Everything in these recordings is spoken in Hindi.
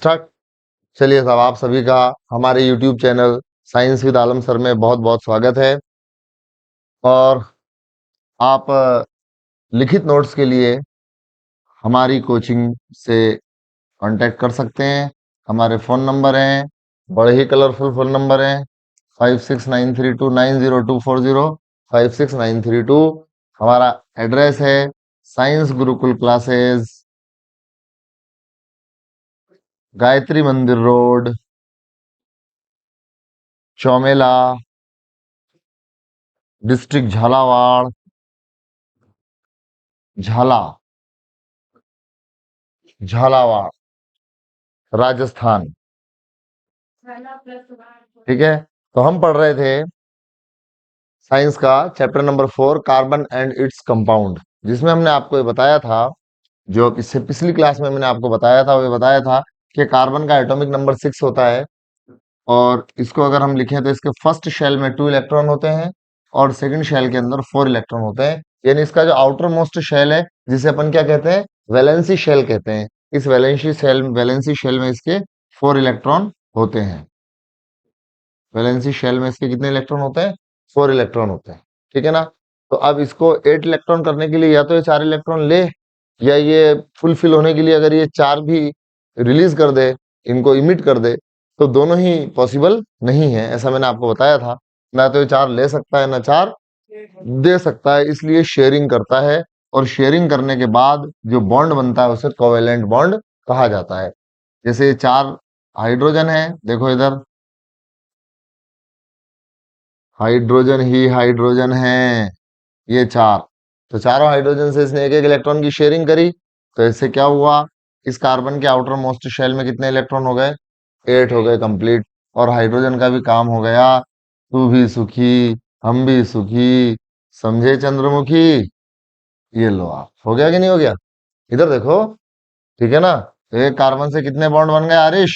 स्टार्ट। चलिए साहब, आप सभी का हमारे YouTube channel science with Alam sir में बहुत बहुत स्वागत है। और आप लिखित नोट्स के लिए हमारी कोचिंग से कांटेक्ट कर सकते हैं। हमारे फ़ोन नंबर हैं, बड़े ही कलरफुल फ़ोन नंबर हैं, 5693290240, 5693 हमारा एड्रेस है साइंस गुरुकुल क्लासेस, गायत्री मंदिर रोड, चौमेला, डिस्ट्रिक्ट झालावाड़, झालावाड़ राजस्थान। ठीक है, तो हम पढ़ रहे थे साइंस का chapter number 4, carbon and its compound, जिसमें हमने आपको ये बताया था, जो इससे पिछली क्लास में मैंने आपको बताया था, वो ये बताया था कि कार्बन का एटॉमिक नंबर 6 होता है। और इसको अगर हम लिखें तो इसके फर्स्ट शेल में 2 इलेक्ट्रॉन होते हैं और सेकंड शेल के अंदर 4 इलेक्ट्रॉन होते हैं। यानी इसका जो आउटर मोस्ट शेल है, जिसे अपन क्या कहते हैं, वैलेंसी शेल कहते हैं, इस वैलेंसी शेल में इसके 4 इलेक्ट्रॉन होते हैं। वैलेंसी शेल में इसके कितने इलेक्ट्रॉन होते हैं? 4 इलेक्ट्रॉन होते हैं। ठीक है ना। तो अब इसको 8 इलेक्ट्रॉन करने के लिए या तो ये 4 इलेक्ट्रॉन ले, या ये फुलफिल होने के लिए अगर ये 4 भी रिलीज कर दे, इनको इमिट कर दे, तो दोनों ही पॉसिबल नहीं है। ऐसा मैंने आपको बताया था, ना तो ये 4 ले सकता है ना 4 दे सकता है, इसलिए शेयरिंग करता है। और शेयरिंग करने के बाद जो बॉन्ड बनता है उसे कोवेलेंट बॉन्ड कहा जाता है। जैसे 4 हाइड्रोजन है, देखो इधर हाइड्रोजन ही हाइड्रोजन है, ये 4, तो चारों हाइड्रोजन से इसने एक एक इलेक्ट्रॉन की शेयरिंग करी। तो इससे क्या हुआ, इस कार्बन के आउटर मोस्ट शेल में कितने इलेक्ट्रॉन हो गए? 8 हो गए कंप्लीट। और हाइड्रोजन का भी काम हो गया। तू भी सुखी, हम भी सुखी, समझे चंद्रमुखी। ये लो, आप हो गया कि नहीं हो गया? इधर देखो। ठीक है ना। तो एक कार्बन से कितने बॉन्ड बन गए आरिश?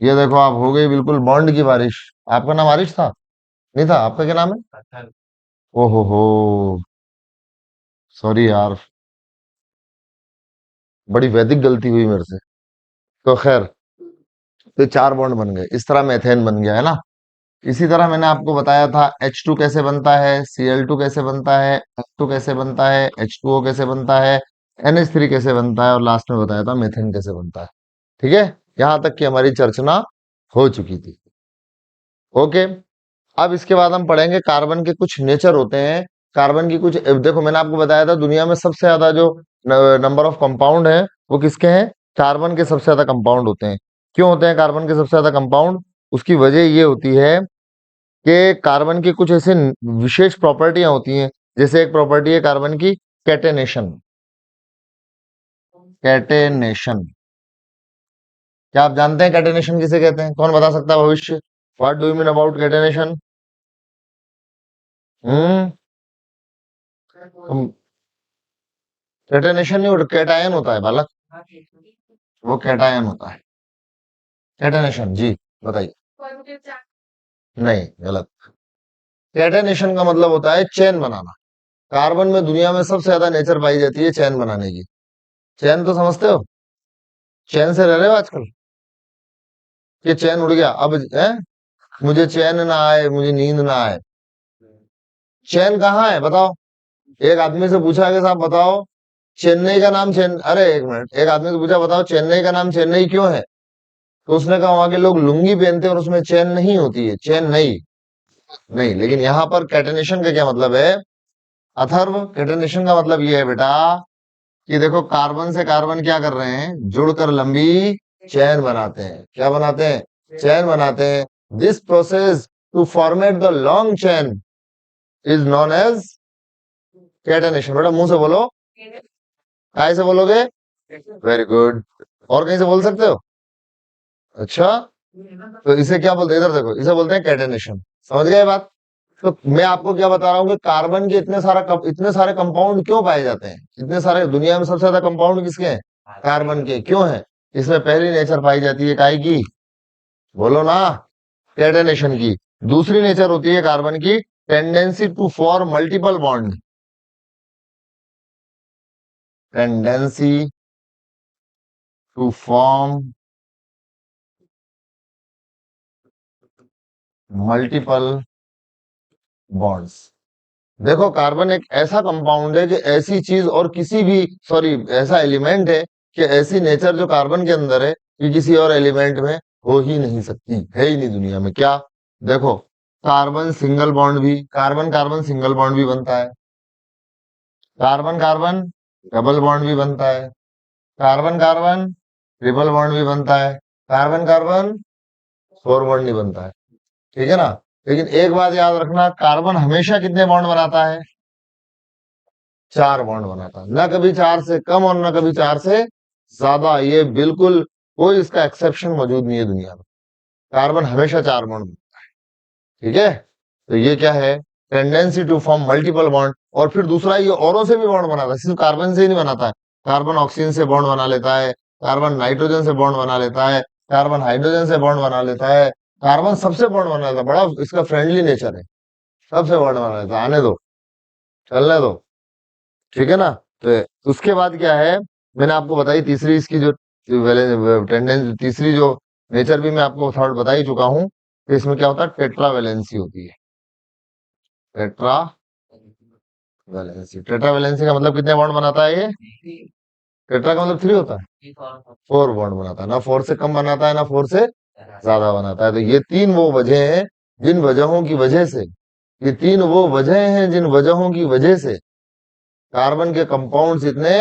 ये देखो, आप हो गई बिल्कुल बॉन्ड की बारिश। आपका नाम आरिश था? नहीं था? आपका क्या नाम है? ओहो, सॉरी यार, बड़ी वैदिक गलती हुई मेरे से। तो खैर, तो 4 बॉन्ड बन गए, इस तरह मेथेन बन गया है ना। इसी तरह मैंने आपको बताया था H2 कैसे बनता है, Cl2 कैसे बनता है, H2 कैसे बनता है, H2O कैसे बनता है, NH3 कैसे बनता है, और लास्ट में बताया था मेथेन कैसे बनता है। ठीक है, यहां तक की हमारी चर्चा हो चुकी थी। ओके, अब इसके बाद हम पढ़ेंगे कार्बन के कुछ नेचर होते हैं। कार्बन की कुछ, देखो मैंने आपको बताया था दुनिया में सबसे ज्यादा जो नंबर ऑफ कंपाउंड है वो किसके हैं? कार्बन के सबसे ज्यादा कंपाउंड होते हैं। क्यों होते हैं कार्बन के सबसे ज्यादा कंपाउंड? उसकी वजह ये होती है कि कार्बन की कुछ ऐसे विशेष प्रॉपर्टियां होती हैं। जैसे एक प्रॉपर्टी है कार्बन की, कैटेनेशन। कैटेनेशन, क्या आप जानते हैं कैटेनेशन किसे कहते हैं? कौन बता सकता है भविष्य? What do you mean about catenation? Hmm catenation नहीं होता, कैटायन होता है बालक, वो कैटायन होता है। कैटेनेशन जी, बताइए। नहीं, गलत। कैटेनेशन का मतलब होता है चेन बनाना। कार्बन में दुनिया में सबसे ज्यादा नेचर पाई जाती है चेन बनाने की। चैन तो समझते हो? चैन से रह रहे हो आजकल? कि चैन उड़ गया अब है? मुझे चैन ना आए, मुझे नींद ना आए। चैन कहाँ है बताओ? एक आदमी से पूछा कि साहब बताओ, चेन्नई का नाम अरे एक मिनट, एक आदमी से पूछा बताओ चेन्नई का नाम चेन्नई क्यों है? तो उसने कहा वहां के लोग लुंगी पहनते हैं और उसमें चैन नहीं होती है, चैन नहीं। नहीं, लेकिन यहाँ पर कैटेनेशन का क्या मतलब है? अथर्व, कैटेनेशन का मतलब ये है बेटा कि देखो, कार्बन से कार्बन क्या कर रहे हैं, जुड़कर लंबी चैन बनाते हैं। क्या बनाते हैं? चैन बनाते हैं। This process to format the long chain is known as catenation. बेटा मुंह से बोलो, काय से बोलोगे? Very good. और कहीं से बोल सकते हो? अच्छा, तो इसे क्या बोलते हैं? इधर देखो, इसे बोलते हैं कैटेनेशन। समझ गए बात? तो मैं आपको क्या बता रहा हूँ कि कार्बन के इतने सारे कंपाउंड क्यों पाए जाते हैं? इतने सारे, दुनिया में सबसे ज्यादा कंपाउंड किसके हैं? कार्बन के। क्यों है? इसमें पहली नेचर पाई जाती है काय की? बोलो ना, कैटेनेशन की। दूसरी नेचर होती है कार्बन की, tendency to form multiple bond. Tendency to form multiple bonds. देखो कार्बन एक ऐसा कंपाउंड है कि ऐसी चीज और किसी भी, सॉरी, ऐसा एलिमेंट है कि ऐसी नेचर जो कार्बन के अंदर है कि किसी और एलिमेंट में हो ही नहीं सकती, है ही नहीं दुनिया में। क्या? देखो, कार्बन सिंगल बॉन्ड भी, कार्बन कार्बन सिंगल बॉन्ड भी बनता है, कार्बन कार्बन डबल बॉन्ड भी बनता है, कार्बन कार्बन ट्रिपल बॉन्ड भी बनता है, कार्बन कार्बन फोर बॉन्ड नहीं बनता है। ठीक है ना? लेकिन एक बात याद रखना, कार्बन हमेशा कितने बॉन्ड बनाता है? चार बॉन्ड बनाता है, ना कभी चार से कम और ना कभी चार से ज्यादा। ये बिल्कुल कोई इसका एक्सेप्शन मौजूद नहीं है दुनिया में। कार्बन हमेशा चार बॉन्ड। ठीक है? तो ये क्या है? Tendency to form multiple bond. और फिर दूसरा, ये औरों से भी बॉन्ड बनाता है, सिर्फ कार्बन से ही नहीं बनाता है। कार्बन ऑक्सीजन से बॉन्ड बना लेता है, कार्बन नाइट्रोजन से बॉन्ड बना लेता है, कार्बन हाइड्रोजन से बॉन्ड बना लेता है, कार्बन सबसे बॉन्ड बना लेता है। बड़ा इसका फ्रेंडली नेचर है, सबसे बॉन्ड बना लेता है। आने दो, चलने दो। ठीक है ना? तो उसके बाद क्या है, मैंने आपको बताई तीसरी इसकी जो टेंडेंसी, तीसरी जो नेचर भी मैं आपको थर्ड बता ही चुका हूं कि इसमें क्या होता है, टेट्रा वैलेंसी होती है। टेट्रा वैलेंसी, टेट्रा वैलेंसी का मतलब कितने बॉन्ड बनाता है ये? टेट्रा का मतलब थ्री होता है, फोर बॉन्ड बनाता है। ना फोर से कम बनाता है, ना फोर से ज्यादा बनाता है। तो ये तीन वो वजह हैं जिन वजहों की वजह से, ये तीन वो वजह हैं जिन वजहों की वजह से कार्बन के कंपाउंड्स इतने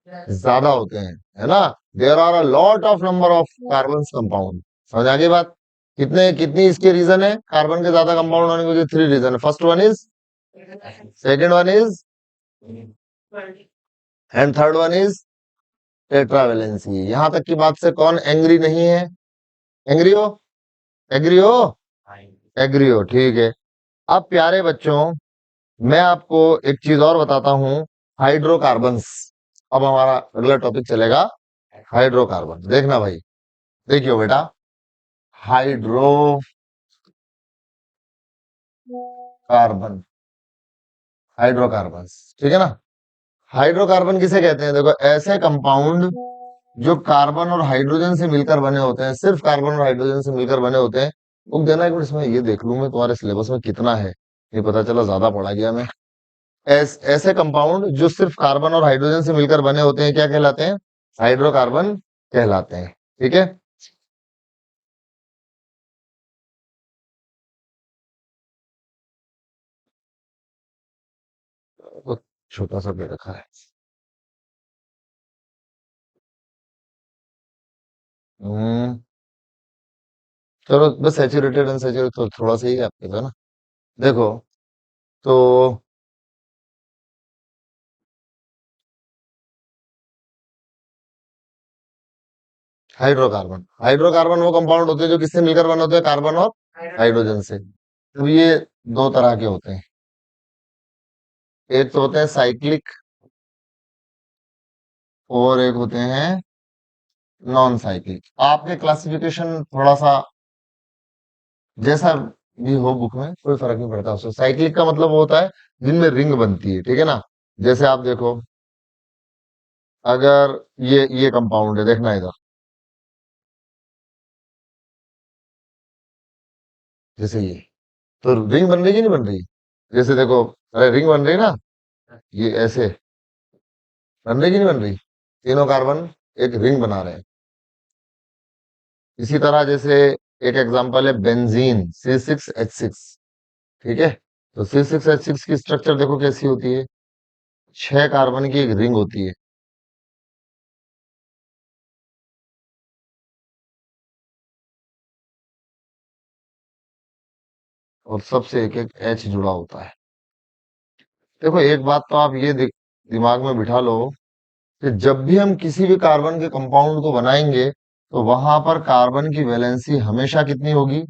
ज्यादा होते हैं, है ना? There are a lot of number of carbon compound. समझ आ गई बात? कितने, कितनी इसके रीजन है कार्बन के ज्यादा कंपाउंड होने के? थ्री रीजन है। First one is, second one is, and third one is tetravalency. यहां तक की बात से कौन एंग्री नहीं है? एंग्री हो? एग्री हो? एग्री हो? ठीक है। अब प्यारे बच्चों, मैं आपको एक चीज और बताता हूं, हाइड्रोकार्बन्स। अब हमारा अगला टॉपिक चलेगा हाइड्रोकार्बन। देखना भाई, देखियो बेटा, हाइड्रोकार्बन, हाइड्रोकार्बन्स। ठीक है ना? हाइड्रोकार्बन किसे कहते हैं? देखो, ऐसे कंपाउंड जो कार्बन और हाइड्रोजन से मिलकर बने होते हैं, सिर्फ कार्बन और हाइड्रोजन से मिलकर बने होते हैं। बुक देना एक मिनट, इसमें ये देख लूं मैं तुम्हारे सिलेबस में कितना है, ये पता चला ज्यादा पढ़ा गया मैं। ऐसे कंपाउंड जो सिर्फ कार्बन और हाइड्रोजन से मिलकर बने होते हैं क्या कहलाते हैं? हाइड्रोकार्बन कहलाते हैं। ठीक है? तो छोटा सा दे रखा है। हम्म, चलो बस सैचुरेटेड अनसैचुरेटेड तो थोड़ा सा ही है आपके पास ना। देखो, तो हाइड्रोकार्बन, हाइड्रोकार्बन वो कंपाउंड होते हैं जो किससे मिलकर बने होते हैं? कार्बन और हाइड्रोजन से। तो ये दो तरह के होते हैं, एक तो होते हैं साइक्लिक और एक होते हैं नॉन साइक्लिक। आपके क्लासिफिकेशन थोड़ा सा जैसा भी हो बुक में कोई फर्क नहीं पड़ता उससे। साइक्लिक का मतलब वो होता है जिनमें रिंग बनती है। ठीक है ना? जैसे आप देखो, अगर ये कंपाउंड है, देखना इधर, जैसे ये, तो रिंग बन रही है कि नहीं बन रही? जैसे देखो, अरे रिंग बन रही है ना, ये ऐसे बन रही कि नहीं बन रही? तीनों कार्बन एक रिंग बना रहे हैं। इसी तरह जैसे एक एग्जांपल है बेंजीन, C6H6। ठीक है? तो C6H6 की स्ट्रक्चर देखो कैसी होती है, छह कार्बन की एक रिंग होती है, और सबसे एक एक H जुड़ा होता है। देखो, एक बात तो आप ये दिमाग में बिठा लो कि जब भी हम किसी भी कार्बन के कंपाउंड को बनाएंगे तो वहां पर कार्बन की वैलेंसी हमेशा कितनी होगी?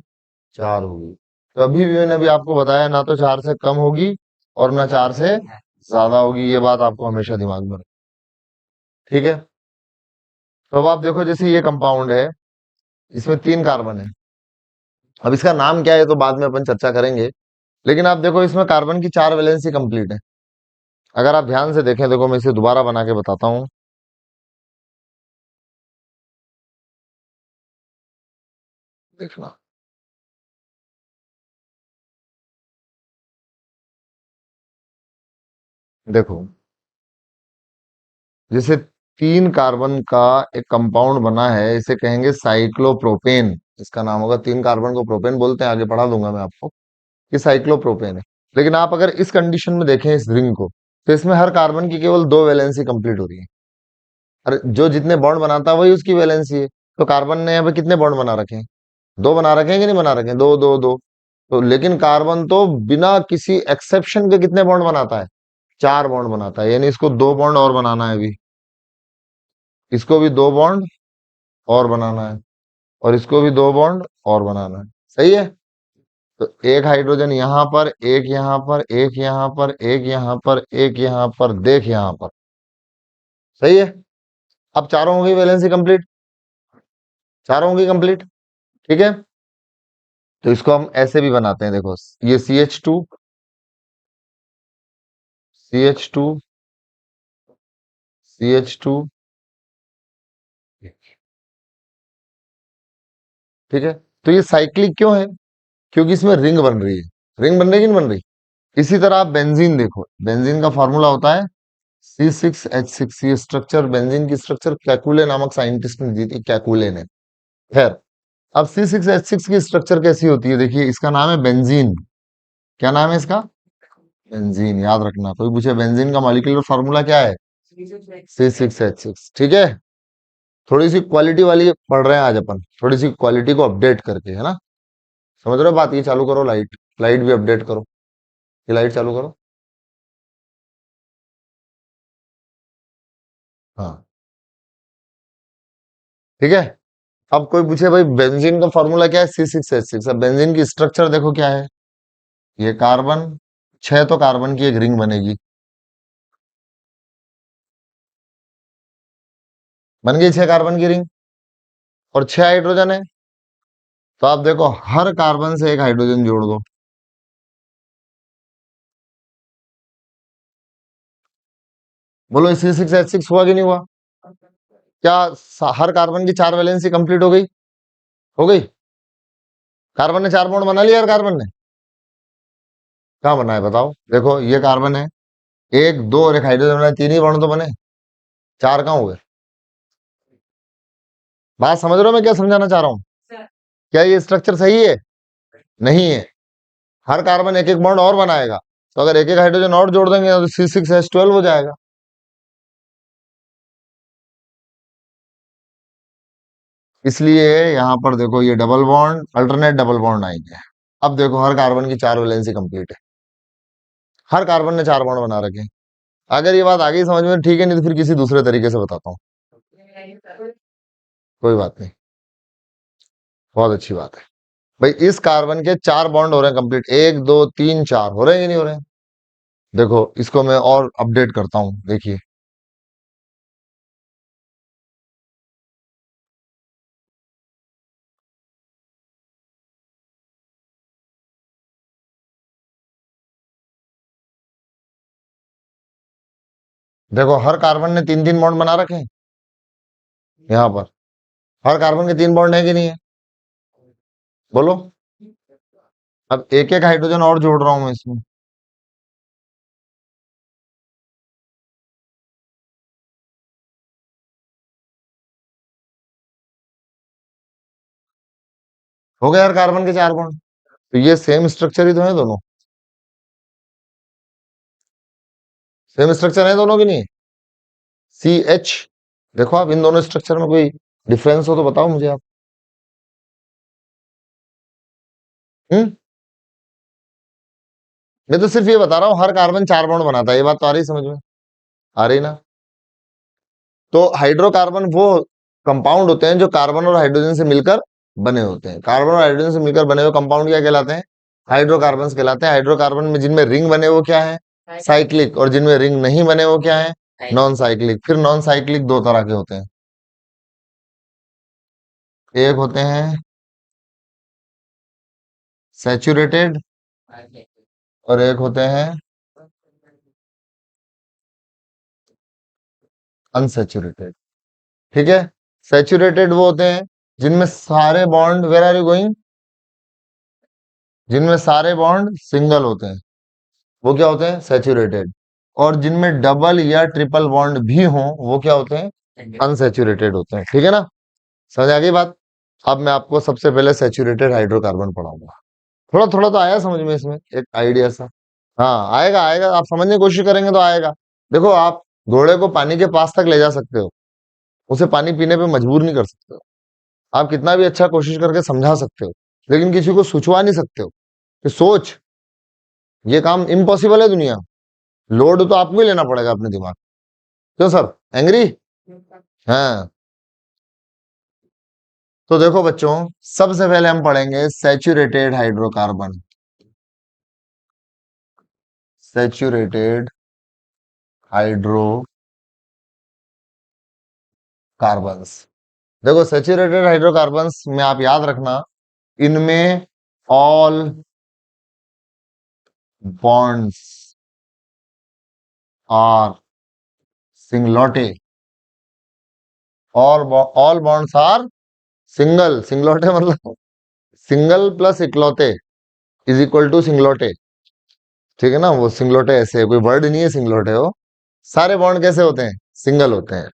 चार होगी। कभी भी मैंने अभी आपको बताया, ना तो चार से कम होगी और ना चार से ज्यादा होगी। ये बात आपको हमेशा दिमाग में ठीक है? तो अब आप देखो, जैसे ये कंपाउंड है, इसमें तीन कार्बन है। अब इसका नाम क्या है तो बाद में अपन चर्चा करेंगे, लेकिन आप देखो इसमें कार्बन की चार वैलेंसी कंप्लीट है। अगर आप ध्यान से देखें, देखो मैं इसे दोबारा बना के बताता हूं। देखना। देखो, जैसे 3 कार्बन का एक कंपाउंड बना है, इसे कहेंगे साइक्लोप्रोपेन। इसका नाम होगा, 3 कार्बन को प्रोपेन बोलते हैं, आगे पढ़ा दूंगा मैं आपको कि साइक्लोप्रोपेन है। लेकिन आप अगर इस कंडीशन में देखें इस रिंग को, तो इसमें हर कार्बन की केवल 2 वैलेंसी कंप्लीट हो रही है। और जो जितने बॉन्ड बनाता है वही उसकी वैलेंसी है। तो कार्बन ने यहाँ पे कितने बॉन्ड बना रखे हैं? 2 बना रखे हैं कि नहीं बना रखे हैं? दो दो दो। तो लेकिन कार्बन तो बिना किसी एक्सेप्शन के कितने बॉन्ड बनाता है? 4 बॉन्ड बनाता है। यानी इसको 2 बॉन्ड और बनाना है अभी, इसको भी 2 बॉन्ड और बनाना है, और इसको भी 2 बॉन्ड और बनाना है। सही है। तो एक हाइड्रोजन यहां पर, एक यहां पर, एक यहां पर, एक यहां पर, एक यहां पर, देख यहां पर। सही है। अब चारों होंगी वैलेंसी कंप्लीट, चारों होंगी कंप्लीट। ठीक है। तो इसको हम ऐसे भी बनाते हैं, देखो, ये CH2 CH2। ठीक है। तो ये साइक्लिक क्यों है? क्योंकि इसमें रिंग बन रही है। रिंग बन रही है कि नहीं बन रही? इसी तरह आप बेंजीन देखो, बेंजीन का फॉर्मूला होता है C6H6। ये स्ट्रक्चर, बेंजीन की स्ट्रक्चर कैकुले नामक साइंटिस्ट ने दी थी, कैकुले ने। खैर, अब C6H6 की स्ट्रक्चर कैसी होती है? देखिए, इसका नाम है बेंजीन। क्या नाम है इसका? बेंजीन। याद रखना, कोई पूछे बेंजीन का मॉलिक्यूलर फॉर्मूला क्या है? C6H6। ठीक है। थोड़ी सी क्वालिटी वाली पढ़ रहे हैं आज अपन, थोड़ी सी क्वालिटी को अपडेट करके, है ना? समझ रहे हो बात? ये चालू करो लाइट, लाइट भी अपडेट करो। ये लाइट चालू करो। हाँ, ठीक है। अब कोई पूछे भाई बेंजीन का फॉर्मूला क्या है? C6H6। अब बेंजीन की स्ट्रक्चर देखो क्या है। ये कार्बन, 6 तो कार्बन की एक रिंग बनेगी। बन गई 6 कार्बन की रिंग, और 6 हाइड्रोजन है। तो आप देखो, हर कार्बन से एक हाइड्रोजन जोड़ दो। बोलो, C6H6 हुआ कि नहीं हुआ? क्या हर कार्बन की 4 वैलेंसी कंप्लीट हो गई? हो गई। कार्बन ने 4 बॉन्ड बना लिया, हर कार्बन ने। कहाँ बना है बताओ? देखो, ये कार्बन है, एक दो और एक हाइड्रोजन बना है, 3 ही बॉन्ड तो बने, 4 कहाँ हुए? बात समझ रहे हो मैं क्या समझाना चाह रहा हूँ? क्या ये स्ट्रक्चर सही है? नहीं है। हर कार्बन एक एक बॉन्ड और बनाएगा। तो अगर एक एक हाइड्रोजन और जोड़ देंगे तो C6H12 हो जाएगा। इसलिए यहां पर देखो, ये double bond, alternate double bond आएंगे। अब देखो, हर कार्बन की 4 वैलेंसी कंप्लीट है, हर कार्बन ने 4 बॉन्ड बना रखे हैं। अगर ये बात आ गई समझ में, ठीक है, नहीं तो फिर किसी दूसरे तरीके से बताता हूँ। कोई बात नहीं, बहुत अच्छी बात है। भाई, इस कार्बन के 4 बॉन्ड हो रहे हैं कंप्लीट, 1 2 3 4 हो रहे हैं कि नहीं हो रहे हैं? देखो, इसको मैं और अपडेट करता हूं, देखिए। देखो, हर कार्बन ने 3 3 बॉन्ड बना रखे हैं यहाँ पर। हर कार्बन के 3 बॉन्ड है कि नहीं है? बोलो। अब एक एक हाइड्रोजन और जोड़ रहा हूं मैं इसमें। हो गए हर कार्बन के 4 बॉन्ड। तो ये सेम स्ट्रक्चर ही तो है दोनों। सेम स्ट्रक्चर है दोनों की नहीं? CH। देखो, आप इन दोनों स्ट्रक्चर में कोई डिफरेंस हो तो बताओ मुझे आप। हम्म। मैं तो सिर्फ ये बता रहा हूँ, हर कार्बन 4 बॉन्ड बनाता है। ये बात तो आ रही समझ में? आ रही ना? तो हाइड्रोकार्बन वो कंपाउंड होते हैं जो कार्बन और हाइड्रोजन से मिलकर बने होते हैं। कार्बन और हाइड्रोजन से मिलकर बने हुए कंपाउंड क्या कहलाते हैं? हाइड्रोकार्बन कहलाते हैं। हाइड्रोकार्बन में जिनमें रिंग बने वो क्या है? साइक्लिक। और जिनमें रिंग नहीं बने वो क्या है? Non cyclic. फिर नॉन साइक्लिक 2 तरह के होते हैं। एक होते हैं सैचुरेटेड, और एक होते हैं अनसैचुरेटेड। ठीक है। सैचुरेटेड वो होते हैं जिनमें सारे bond, where are you going, जिनमें सारे बॉन्ड सिंगल होते हैं वो क्या होते हैं, सैचुरेटेड। और जिनमें डबल या ट्रिपल बॉन्ड भी हों वो क्या होते हैं, अनसैचुरेटेड होते हैं। ठीक है ना, समझ आ गई बात। अब मैं आपको सबसे पहले सैचुरेटेड हाइड्रोकार्बन पढ़ाऊंगा। थोड़ा थोड़ा तो आया समझ में, इसमें एक आइडिया सा। हाँ आएगा आएगा, आप समझने की कोशिश करेंगे तो आएगा। देखो, आप घोड़े को पानी के पास तक ले जा सकते हो, उसे पानी पीने पे मजबूर नहीं कर सकते हो। आप कितना भी अच्छा कोशिश करके समझा सकते हो, लेकिन किसी को सोचवा नहीं सकते हो कि सोच। ये काम इम्पॉसिबल है दुनिया। लोड तो आपको ही लेना पड़ेगा अपने दिमाग। क्यों सर, एंग्री? हाँ। तो देखो बच्चों, सबसे पहले हम पढ़ेंगे सैचुरेटेड हाइड्रोकार्बन। Saturated hydrocarbons. देखो, सैचुरेटेड हाइड्रोकार्बन्स में आप याद रखना, इनमें ऑल बॉन्ड्स आर सिंगलोटे। All bonds are single. सिंगलोटे मतलब सिंगल प्लस इकलौते इज इक्वल टू सिंगलोटे। ठीक है ना, वो सिंगलोटे ऐसे है, कोई वर्ड नहीं है सिंगलोटे हो। सारे बॉन्ड कैसे होते हैं, सिंगल होते हैं।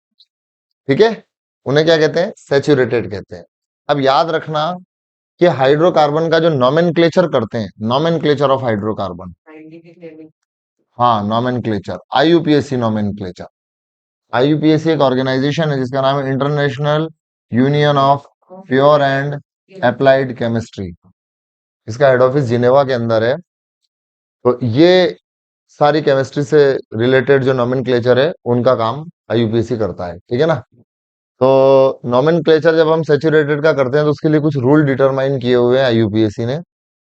ठीक है, उन्हें क्या कहते हैं, सैचुरेटेड कहते हैं। अब याद रखना कि हाइड्रोकार्बन का जो नॉमेनक्लेचर करते हैं, नॉमेनक्लेचर ऑफ हाइड्रोकार्बन, हाँ नॉमेनक्लेचर, आईयूपीएसी नॉमेनक्लेचर। आईयूपीएसी एक ऑर्गेनाइजेशन है जिसका नाम है international union of pure and applied chemistry. इसका हेड ऑफिस जिनेवा के अंदर है। तो ये सारी केमिस्ट्री से रिलेटेड जो नॉमेनक्लेचर है उनका काम आईयूपीएसी करता है। ठीक है ना। तो नॉमेनक्लेचर जब हम सैचुरेटेड का करते हैं तो उसके लिए कुछ रूल डिटरमाइन किए हुए हैं आईयूपीएसी ने।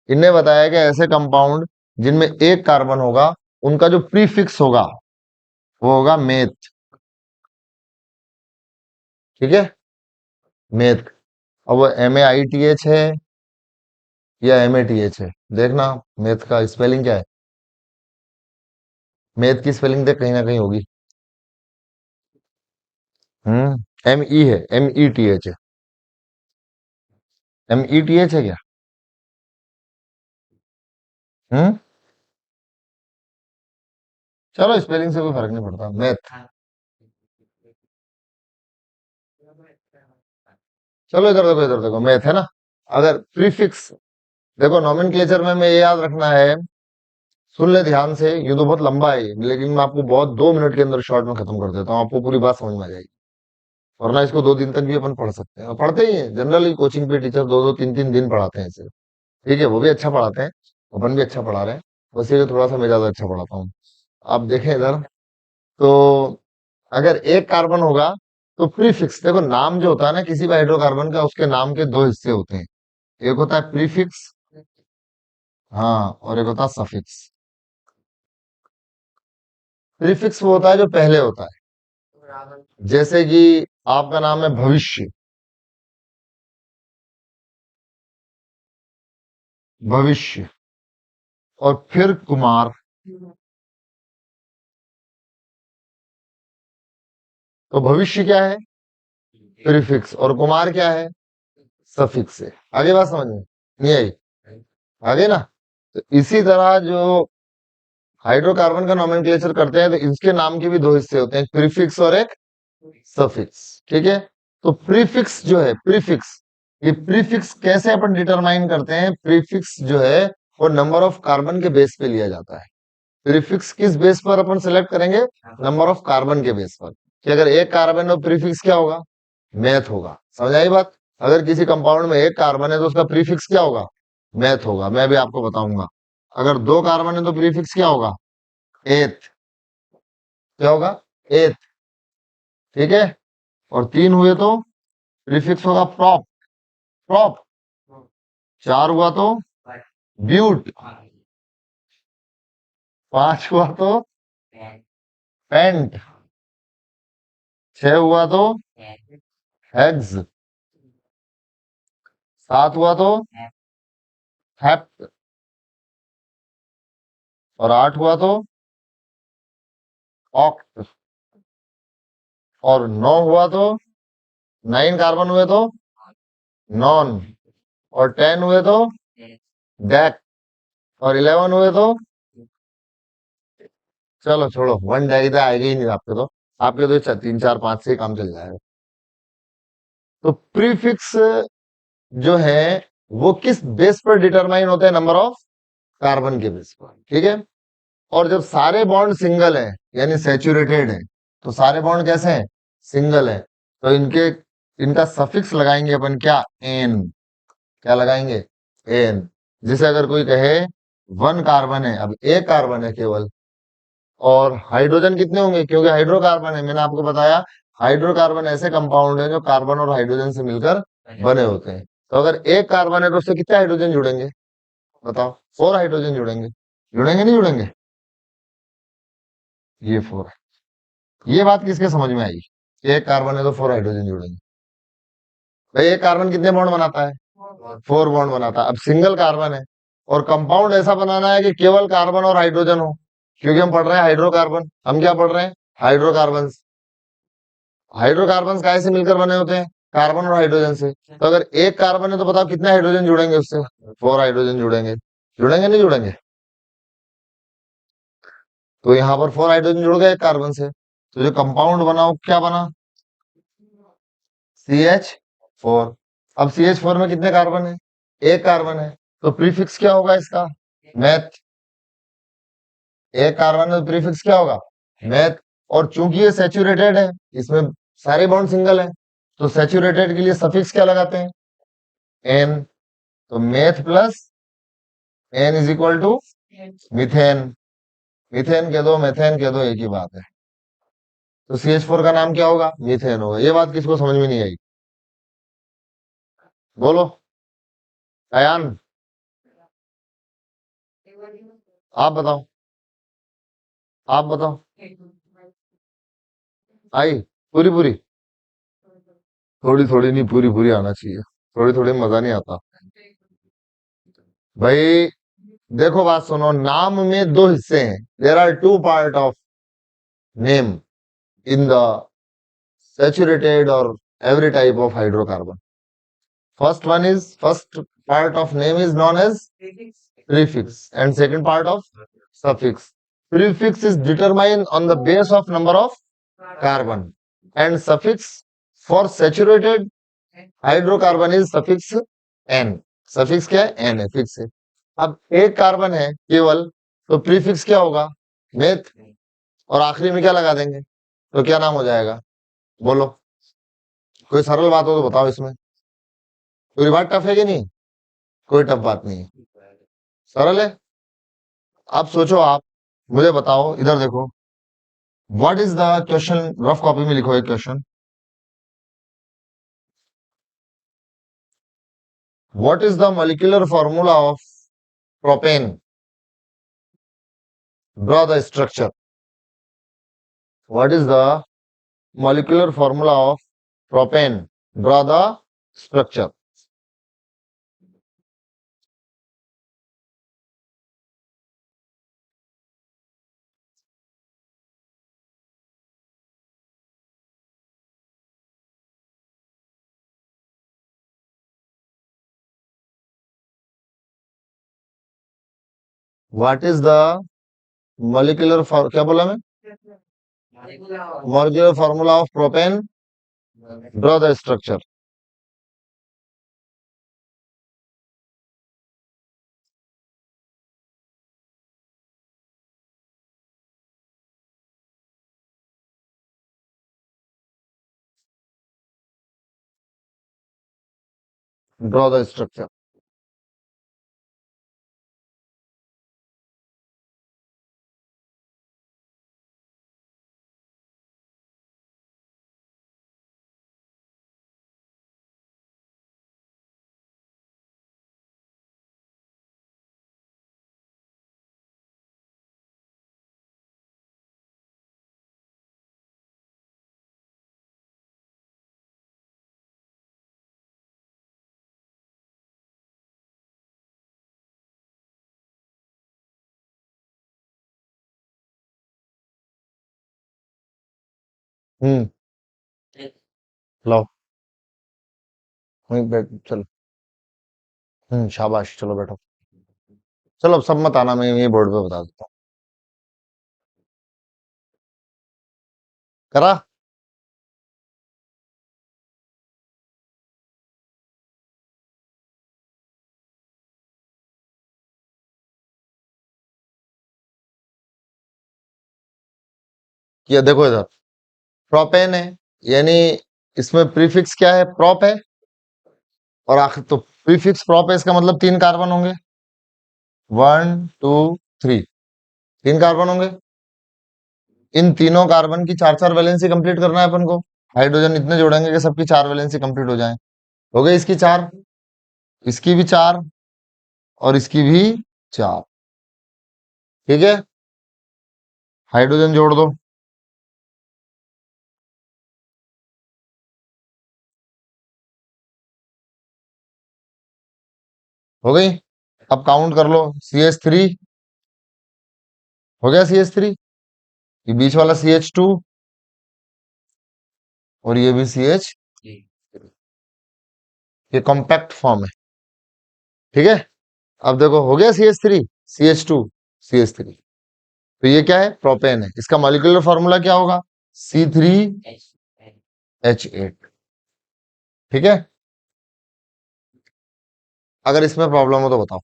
इनने बताया कि ऐसे कंपाउंड जिनमें एक कार्बन होगा उनका जो प्रीफिक्स होगा वो होगा मेथ। ठीक है, मेथ। अब वो MAITH है या MATH है, देखना मेथ का स्पेलिंग क्या है। मेथ की स्पेलिंग देख, कहीं ना कहीं होगी। ME है, METH है। METH है क्या? हम्म चलो, स्पेलिंग से कोई फर्क नहीं पड़ता, मैथ। चलो इधर देखो, इधर देखो, मैथ है ना। अगर प्रीफिक्स, देखो नॉमेनक्लेचर में हमें ये याद रखना है, सुन ले ध्यान से, ये तो बहुत लंबा है लेकिन मैं आपको बहुत 2 मिनट के अंदर शॉर्ट में खत्म कर देता हूँ, आपको पूरी बात समझ में आ जाएगी। वरना इसको 2 दिन तक भी अपन पढ़ सकते हैं, और पढ़ते ही हैं जनरली, कोचिंग पे टीचर 2-2 3-3 दिन पढ़ाते हैं इसे। ठीक है, वो भी अच्छा पढ़ाते हैं, अपन भी अच्छा पढ़ा रहे हैं। बस ये थोड़ा सा मैं ज्यादा अच्छा पढ़ाता हूँ। आप देखें इधर, तो अगर एक कार्बन होगा तो प्रीफिक्स, देखो नाम जो होता है ना किसी भी हाइड्रोकार्बन का, उसके नाम के दो हिस्से होते हैं। एक होता है प्रीफिक्स, हाँ, और एक होता है सफिक्स। प्रीफिक्स वो होता है जो पहले होता है, जैसे कि आपका नाम है भविष्य, भविष्य, और फिर कुमार। तो भविष्य क्या है, प्रीफिक्स, और कुमार क्या है, सफिक्स है। आगे बात समझ में नहीं आई? आगे ना। तो इसी तरह जो हाइड्रोकार्बन का नॉमेनक्लेचर करते हैं तो इसके नाम के भी दो हिस्से होते हैं, एक प्रीफिक्स और एक सफिक्स। ठीक है, तो प्रीफिक्स जो है, प्रीफिक्स, ये प्रीफिक्स कैसे अपन डिटरमाइन करते हैं, प्रीफिक्स जो है वो नंबर ऑफ कार्बन के बेस पे लिया जाता है। प्रीफिक्स किस बेस पर अपन सेलेक्ट करेंगे, नंबर ऑफ कार्बन के बेस पर, कि अगर एक कार्बन और प्रीफिक्स क्या होगा, मैथ होगा। समझ आई बात? अगर किसी कंपाउंड में एक कार्बन है तो उसका प्रीफिक्स क्या होगा, मैथ होगा। मैं भी आपको बताऊंगा। अगर दो कार्बन है तो प्रीफिक्स क्या होगा, एथ। क्या होगा, एथ। ठीक है, और तीन हुए तो प्रीफिक्स होगा प्रॉप। प्रॉप। चार हुआ तो ब्यूट। पांच हुआ तो पेंट। छह हुआ तो हेक्स। सात हुआ तो हेप्ट। और आठ हुआ तो ऑक्ट। और नौ हुआ तो, 9 कार्बन हुए तो नॉन, और 10 हुए तो दैट, और 11 हुए तो चलो छोड़ो, वन डैग तो आएगा ही नहीं आपके तो। आपके तो 3 4 5 से ही काम चल जाएगा। तो प्रीफिक्स जो है वो किस बेस पर डिटरमाइन होते हैं? नंबर ऑफ कार्बन के बेस पर, ठीक है। और जब सारे बॉन्ड सिंगल है यानी सैचुरेटेड है, तो सारे बॉन्ड कैसे हैं? सिंगल है। तो इनके इनका सफिक्स लगाएंगे अपन क्या? एन। क्या लगाएंगे? एन। जैसे अगर कोई कहे 1 कार्बन है, अब एक कार्बन है केवल, और हाइड्रोजन कितने होंगे? क्योंकि हाइड्रोकार्बन है, मैंने आपको बताया हाइड्रोकार्बन ऐसे कंपाउंड है जो कार्बन और हाइड्रोजन से मिलकर बने होते हैं। तो अगर एक कार्बन है तो उससे कितने हाइड्रोजन जुड़ेंगे? बताओ। 4 हाइड्रोजन जुड़ेंगे। जुड़ेंगे नहीं जुड़ेंगे? ये 4। ये बात किसके समझ में आई? एक कार्बन है तो 4 हाइड्रोजन जुड़ेंगे। भाई एक कार्बन कितने बॉन्ड बनाता है? 4 बॉन्ड बनाता है। अब सिंगल कार्बन है और कंपाउंड ऐसा बनाना है कि केवल कार्बन और हाइड्रोजन हो, क्योंकि हम पढ़ रहे हैं हाइड्रोकार्बन। हम क्या पढ़ रहे हैं? हाइड्रोकार्बन। हाइड्रोकार्बन काय से मिलकर बने होते हैं? कार्बन और हाइड्रोजन से। तो अगर एक कार्बन है तो बताओ कितने हाइड्रोजन जुड़ेंगे उससे? 4 हाइड्रोजन जुड़ेंगे। जुड़ेंगे नहीं जुड़ेंगे? तो यहाँ पर 4 हाइड्रोजन जुड़ गए एक कार्बन से, तो जो कंपाउंड बना वो क्या बना? CH4। अब CH4 में कितने कार्बन है? एक कार्बन है। तो प्रीफिक्स क्या होगा इसका? मैथ। एक कार्बन में प्रीफिक्स क्या होगा? मैथ। और चूंकि ये सैचुरेटेड है, इसमें सारे बॉन्ड सिंगल है, तो सैचुरेटेड के लिए सफिक्स क्या लगाते हैं? एन। तो meth plus ane is equal to methane. Methane कह दो, मेथेन कह दो, एक ही बात है। तो CH4 का नाम क्या होगा? मीथेन होगा। ये बात किसको समझ में नहीं आई? बोलो। अयान, आप बताओ। आप बताओ। आई? पूरी पूरी? थोड़ी थोड़ी नहीं, पूरी पूरी आना चाहिए। थोड़ी थोड़ी मजा नहीं आता भाई। देखो बात सुनो, नाम में दो हिस्से हैं। There are two part of name in the saturated और every type of hydrocarbon. First part of name is known as prefix, and second part of suffix. Prefix is determined on the base of number of carbon, and suffix for saturated hydrocarbon is suffix ane. Suffix क्या है? एन है, फिक्स है। अब एक कार्बन है केवल, तो प्रीफिक्स क्या होगा? मेथ। और आखिरी में क्या लगा देंगे? तो क्या नाम हो जाएगा? बोलो। कोई सरल बात हो तो बताओ इसमें। कोई बात टफ है कि नहीं? कोई टफ बात नहीं है, सरल है। अब सोचो आप, मुझे बताओ, इधर देखो। What is the question? Rough copy में लिखो एक question. What is the molecular formula of propane? Draw the structure. What is the molecular formula of propane? Draw the structure. What is the molecular for क्या बोला मैं? Molecular formula of propane. Draw the structure. Draw the structure. लो। वहीं बैठ चलो। शाबाश, चलो बैठो। चलो अब सब मत आना, मैं यही बोर्ड पे बता देता हूँ। करा। ये देखो इधर, प्रोपेन है, यानी इसमें प्रीफिक्स क्या है, प्रोप है। और आखिर तो प्रीफिक्स प्रोप है, इसका मतलब 3 कार्बन होंगे। 1 2 3, 3 कार्बन होंगे। इन तीनों कार्बन की 4 4 वैलेंसी कंप्लीट करना है अपन को। हाइड्रोजन इतने जोड़ेंगे कि सबकी 4 वैलेंसी कंप्लीट हो जाए। हो गई इसकी 4, इसकी भी 4, और इसकी भी 4। ठीक है, हाइड्रोजन जोड़ दो। हो गई। अब काउंट कर लो, CH3 हो गया, CH3, ये बीच वाला CH2, और ये भी CH, ये कॉम्पैक्ट फॉर्म है। ठीक है, अब देखो हो गया CH3, CH2, CH3। तो ये क्या है, प्रोपेन है। इसका मॉलिक्यूलर फॉर्मूला क्या होगा, C3H8। ठीक है, अगर इसमें प्रॉब्लम हो तो बताओ।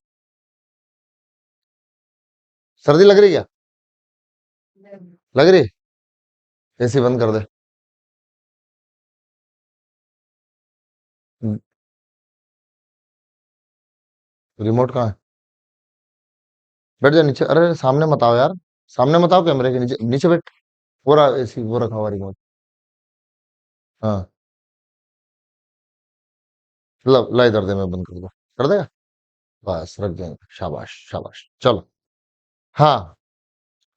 सर्दी लग रही है क्या, लग रही है? एसी बंद कर दे। रिमोट कहाँ है? बैठ जा नीचे, अरे सामने मत आओ यार, सामने मत आओ, कैमरे के नीचे, नीचे बैठ। वो रहा एसी, वो रखा हुआ रिमोट। हाँ, ला ला इधर दे, मैं बंद कर दूँ, कर देगा? बस रख देंगे, शाबाश शाबाश, चलो। हाँ,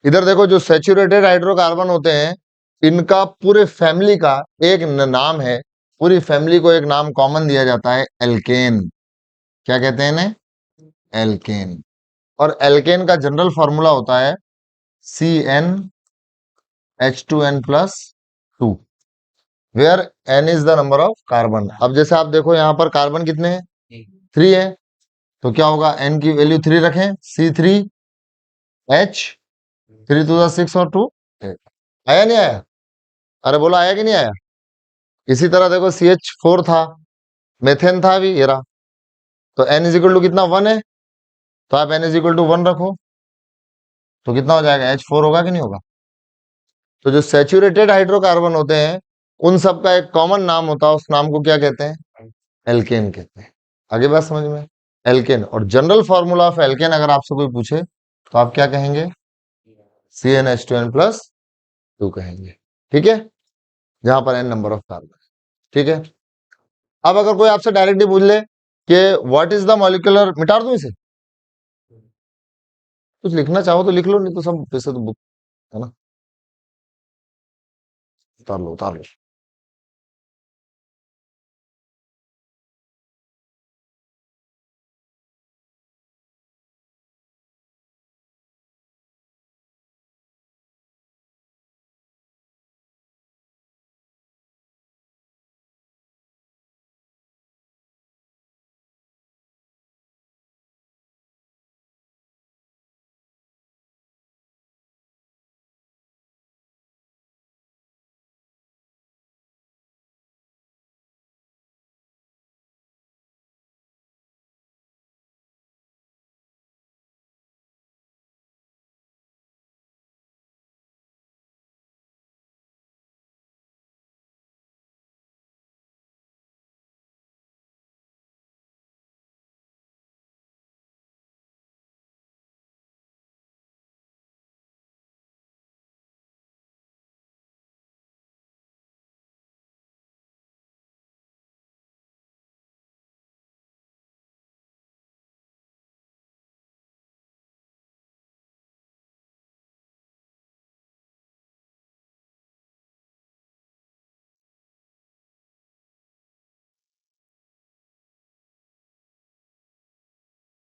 इधर देखो, जो सेचुरेटेड हाइड्रोकार्बन होते हैं, इनका पूरे फैमिली का एक नाम है। पूरी फैमिली को एक नाम कॉमन दिया जाता है, एल्केन। क्या कहते हैं इन्हें, एल्केन। और एल्केन का जनरल फॉर्मूला होता है CnH2n+2, where n is the number of carbon. अब जैसे आप देखो यहाँ पर कार्बन कितने हैं, 3 है। तो क्या होगा, n की वैल्यू 3 रखें, C3H, 3 to the 6 और 2 8। आया नहीं आया, अरे बोला आया कि नहीं आया? इसी तरह देखो, CH4 था, मेथेन था अभी, ये रहा। तो n इज इक्वल टू कितना, 1 है। तो आप n इज इक्वल टू 1 रखो, तो कितना हो जाएगा, H4 होगा कि नहीं होगा? तो जो सेचुरेटेड हाइड्रोकार्बन होते हैं, उन सब का एक कॉमन नाम होता है, उस नाम को क्या कहते हैं, एल्केन कहते हैं। आगे बात समझ में, एल्केन। और जनरल फॉर्मूला ऑफ एल्केन अगर आपसे कोई पूछे, तो आप क्या कहेंगे, CnH2n+2 कहेंगे। ठीक है, जहां पर n नंबर ऑफ कार्बन। ठीक है, अब अगर कोई आपसे डायरेक्टली पूछ ले कि व्हाट इज द मॉलिक्यूलर, मिटा दूं इसे, कुछ लिखना चाहो तो लिख लो, नहीं तो सब वैसे तो बुक है ना, उतार लो उतार लो।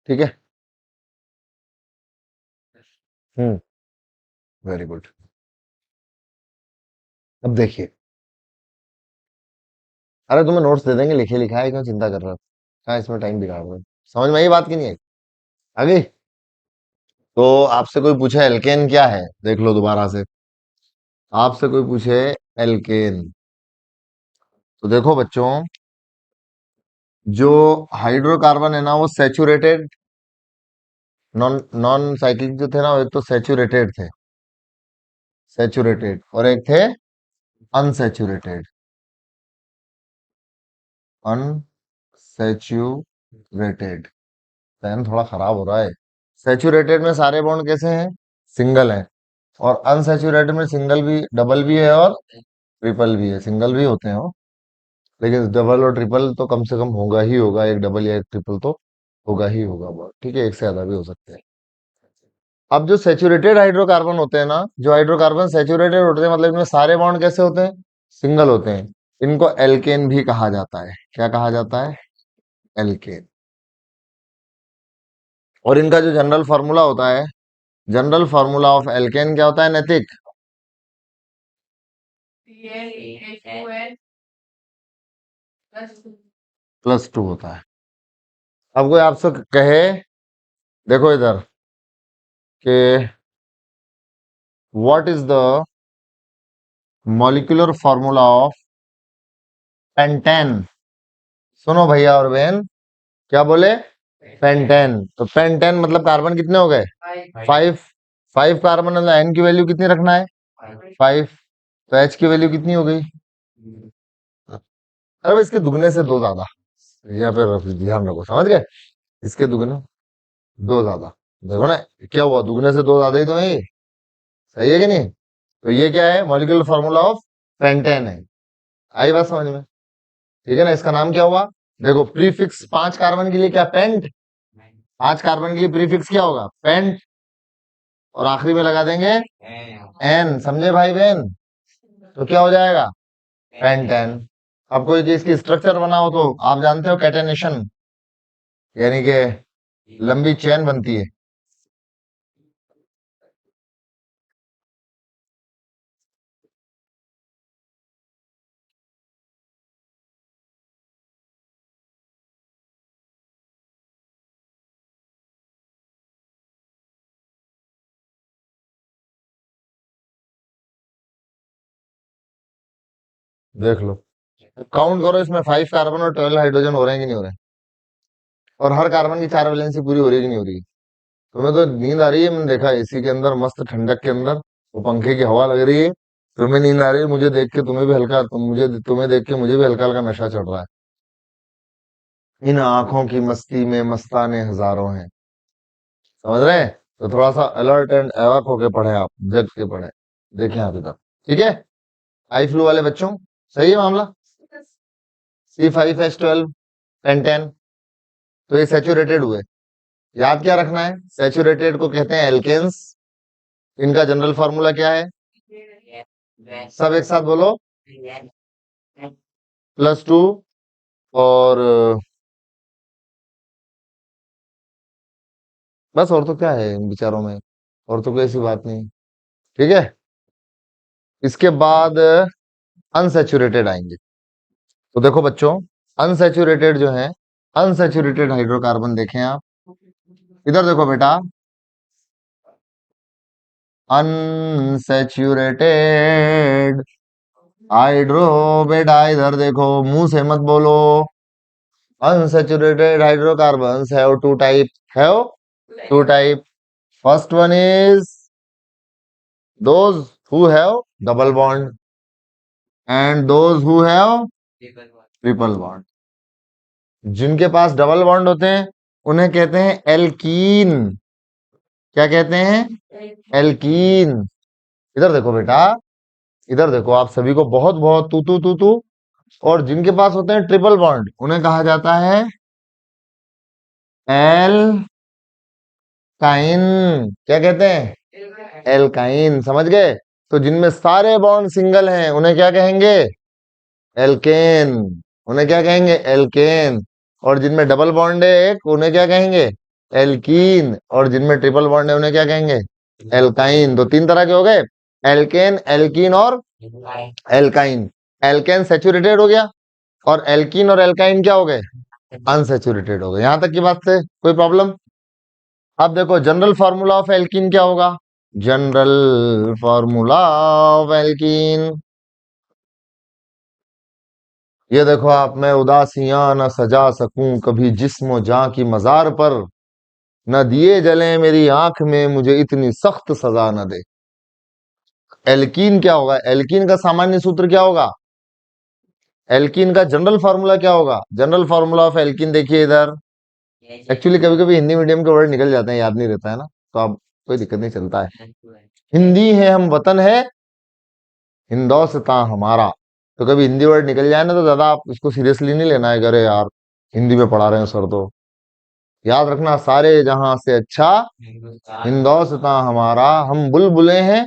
ठीक है, हम्म, वेरी गुड। अब देखिए, अरे तुम्हें नोट्स दे देंगे, लिखे लिखा है, क्यों चिंता कर रहे हो? हाँ, इसमें टाइम बिगाड़ रहे हो? समझ में आई बात की नहीं आई? आगे तो आपसे कोई पूछे एल्केन क्या है, देख लो दोबारा से। आपसे कोई पूछे एल्केन, तो देखो बच्चों, जो हाइड्रोकार्बन है ना वो सैचुरेटेड, नॉन नॉन साइक्लिक जो थे ना, वो एक तो सैचुरेटेड थे, सैचुरेटेड, और एक थे अनसैचुरेटेड, अनसैचुरेटेड। पेन थोड़ा खराब हो रहा है। सैचुरेटेड में सारे बॉन्ड कैसे हैं? सिंगल हैं। और अनसैचुरेटेड में सिंगल भी, डबल भी है और ट्रिपल भी है। सिंगल भी होते हैं वो, लेकिन डबल और ट्रिपल तो कम से कम होगा ही होगा, एक डबल या एक ट्रिपल तो होगा ही होगा वो, ठीक है, एक से ज्यादा भी हो सकते हैं। अब जो सैचुरेटेड हाइड्रोकार्बन होते हैं ना, जो हाइड्रोकार्बन सैचुरेटेड होते हैं, मतलब इनमें सारे बॉन्ड कैसे होते हैं? सिंगल होते हैं। इनको एल्केन भी कहा जाता है। क्या कहा जाता है? एल्केन। और इनका जो जनरल फॉर्मूला होता है, जनरल फॉर्मूला ऑफ एल्केन क्या होता है नैतिक? +2 होता है। अब कोई आपसे कहे, देखो इधर, कि what is the molecular formula of pentane. सुनो भैया और बहन, क्या बोले? पेंटेन। तो पेंटेन मतलब कार्बन कितने हो गए? 5। 5 कार्बन, मतलब एन की वैल्यू कितनी रखना है? 5। तो एच की वैल्यू कितनी हो गई? अरे भाई, इसके दुगने से दो ज्यादा, यहाँ पे ध्यान रखो, समझ गए? इसके दुगने दो ज्यादा। देखो ना, क्या हुआ, दुगने से दो ज्यादा ही तो है ये। सही है कि नहीं? तो ये क्या है? मॉलिक्यूलर फॉर्मूला ऑफ पेंटेन है। आई बात समझ में? ठीक है ना? इसका नाम क्या हुआ? देखो, प्रीफिक्स 5 कार्बन के लिए क्या? पेंट। 5 कार्बन के लिए प्रीफिक्स क्या होगा? पेंट। और आखिरी में लगा देंगे एन। समझे भाई बहन? तो क्या हो जाएगा? पेंटेन। अब कोई चीज की स्ट्रक्चर बनाओ तो आप जानते हो कैटेनेशन, यानी कि लंबी चेन बनती है। देख लो, काउंट करो, इसमें 5 कार्बन और 12 हाइड्रोजन हो रहे हैं कि नहीं हो रहे हैं? और हर कार्बन की 4 वैलेंसी पूरी हो रही है कि नहीं हो रही? तुम्हें तो नींद आ रही है, मैंने देखा एसी के अंदर मस्त ठंडक के अंदर, वो पंखे की हवा लग रही है, तुम्हें नींद आ रही है, मुझे देख के तुम्हें भी हल्का, तुम्हें देख के मुझे भी हल्का हल्का नशा चढ़ रहा है। इन आंखों की मस्ती में मस्ताने हजारों हैं। समझ रहे हैं? तो थोड़ा सा अलर्ट एंड अवाक होके पढ़े आप, जग के पढ़े। देखें आप इधर, ठीक है? आई फ्लू वाले बच्चों, सही है मामला? C5H12 पेंटेन, तो ये सैचुरेटेड हुए। याद क्या रखना है? सैचुरेटेड को कहते हैं एल्केन्स। इनका जनरल फॉर्मूला क्या है? सब एक साथ बोलो। +2। और बस, और तो क्या है इन विचारों में, और तो कोई ऐसी बात नहीं। ठीक है, इसके बाद अनसैचुरेटेड आएंगे। तो देखो बच्चों, अनसैचुरेटेड जो है, अनसैचुरेटेड हाइड्रोकार्बन देखें आप, इधर देखो बेटा, अनसैचुरेटेड हाइड्रो, बेटा इधर देखो, मुंह से मत बोलो। Unsaturated hydrocarbons have two type, have two type. First one is those who have double bond and those who have triple bond. जिनके पास डबल बॉन्ड होते हैं उन्हें कहते हैं एल्कीन। क्या कहते हैं? एल्कीन। इधर देखो बेटा, इधर देखो, आप सभी को बहुत बहुत तू तू तू तू। और जिनके पास होते हैं ट्रिपल बॉन्ड उन्हें कहा जाता है एल्काइन। क्या कहते हैं? एल्काइन। समझ गए? तो जिनमें सारे बॉन्ड सिंगल हैं उन्हें क्या कहेंगे? एल्केन। उन्हें क्या कहेंगे? एल्केन। और जिनमें डबल बॉन्ड है एक, उन्हें क्या कहेंगे? एल्कीन। और जिनमें ट्रिपल बॉन्ड है उन्हें क्या कहेंगे? एल्काइन। तो 3 तरह के हो गए, एल्केन, एल्कीन और एल्काइन। एल्केन सैचुरेटेड हो गया, और एल्कीन और एल्काइन क्या हो गए? अनसेचुरेटेड हो गए। यहां तक की बात से कोई प्रॉब्लम? अब देखो जनरल फार्मूला ऑफ एल्कीन क्या होगा? जनरल फार्मूला ऑफ एल्कीन, ये देखो आप, मैं उदासियां न सजा सकूं कभी जिस्म जां की मजार पर, न दिए जले मेरी आंख में मुझे इतनी सख्त सजा न दे। एल्कीन क्या होगा? एल्कीन का सामान्य सूत्र क्या होगा? एल्कीन का जनरल फार्मूला क्या होगा? जनरल फार्मूला ऑफ एल्कीन देखिए इधर। एक्चुअली कभी कभी हिंदी मीडियम के वर्ड निकल जाते हैं, याद नहीं रहता है ना, तो अब कोई दिक्कत नहीं, चलता है। हिंदी है हम वतन है हिंदौस्तां हमारा। तो कभी हिंदी वर्ड निकल जाए ना तो ज्यादा आप इसको सीरियसली नहीं लेना है, अरे यार हिंदी में पढ़ा रहे हैं सर, तो याद रखना सारे जहां से अच्छा हिंदौस्तां हमारा। हम बुलबुले हैं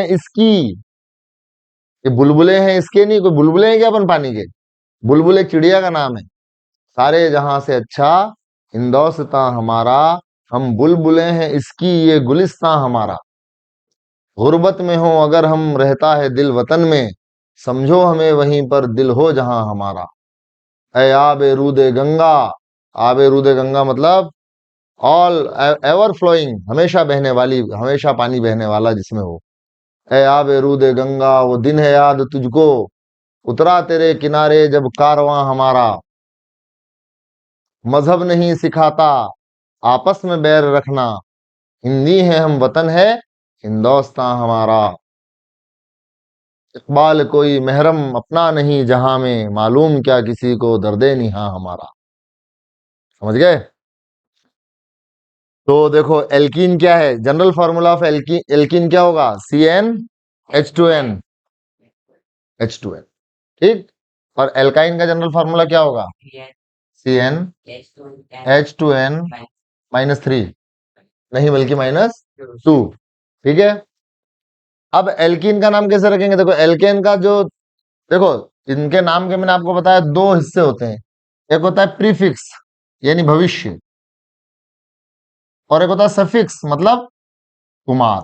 इसकी। ये बुलबुले हैं इसके नहीं, कोई बुलबुले हैं क्या अपन पानी के? बुलबुल एक चिड़िया का नाम है। सारे जहां से अच्छा हिंदौस्तां हमारा, हम बुलबुले हैं इसकी ये गुलिस्तां हमारा। गुर्बत में हो अगर हम रहता है दिल वतन में, समझो हमें वहीं पर दिल हो जहां हमारा। ऐ आबे रूदे गंगा, आबे रूदे गंगा मतलब ऑल एवर फ्लोइंग, हमेशा बहने वाली, हमेशा पानी बहने वाला जिसमें हो। ऐ आबे रूदे गंगा, वो दिन है याद तुझको, उतरा तेरे किनारे जब कारवां हमारा। मजहब नहीं सिखाता आपस में बैर रखना, हिंदी है हम वतन है हिंदौस्तां हमारा। इकबाल कोई महरम अपना नहीं जहां में, मालूम क्या किसी को दर्दे निहा हमारा। समझ गए? तो देखो एल्कीन क्या है, general formula of alkene, alkene क्या होगा? CnH2n, H2n, ठीक। और एल्काइन का जनरल फार्मूला क्या होगा? CnH2n-3, नहीं बल्कि -2, ठीक है। अब एल्कीन का नाम कैसे रखेंगे? देखो एल्केन का जो, देखो इनके नाम के मैंने आपको बताया दो हिस्से होते हैं। एक होता है प्रीफिक्स यानी भविष्य, और एक होता है सफिक्स मतलब कुमार,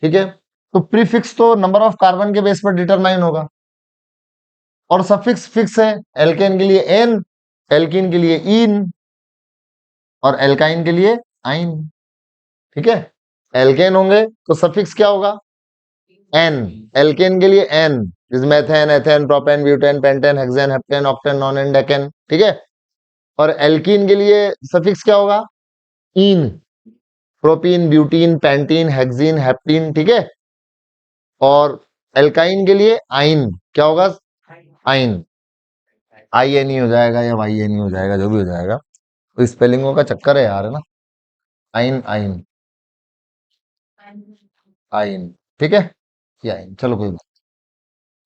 ठीक है। तो प्रीफिक्स तो नंबर ऑफ कार्बन के बेस पर डिटरमाइन होगा, और सफिक्स फिक्स है। एल्केन के लिए एन, एल्कीन के लिए इन, और एल्काइन के लिए आइन, ठीक है। एल्केन होंगे तो सफिक्स क्या होगा? एन। एल्केन के लिए एन, जिसमें methane, ethane, propane, butane, pentane, hexane, heptane, octane, nonane, decane, ठीक है। और एल्कीन के लिए सफिक्स क्या होगा? इन, प्रोपीन, ब्यूटीन, पेंटीन, हेक्सीन, हेप्टीन, ठीक है। और एल्काइन के लिए आइन क्या होगा? आइन, IN ही हो जाएगा या YN ही हो जाएगा, जो भी हो जाएगा, तो स्पेलिंगों का चक्कर है यार, है ना। आइन, आइन, आइन, ठीक है, ये आइन, चलो कोई बात।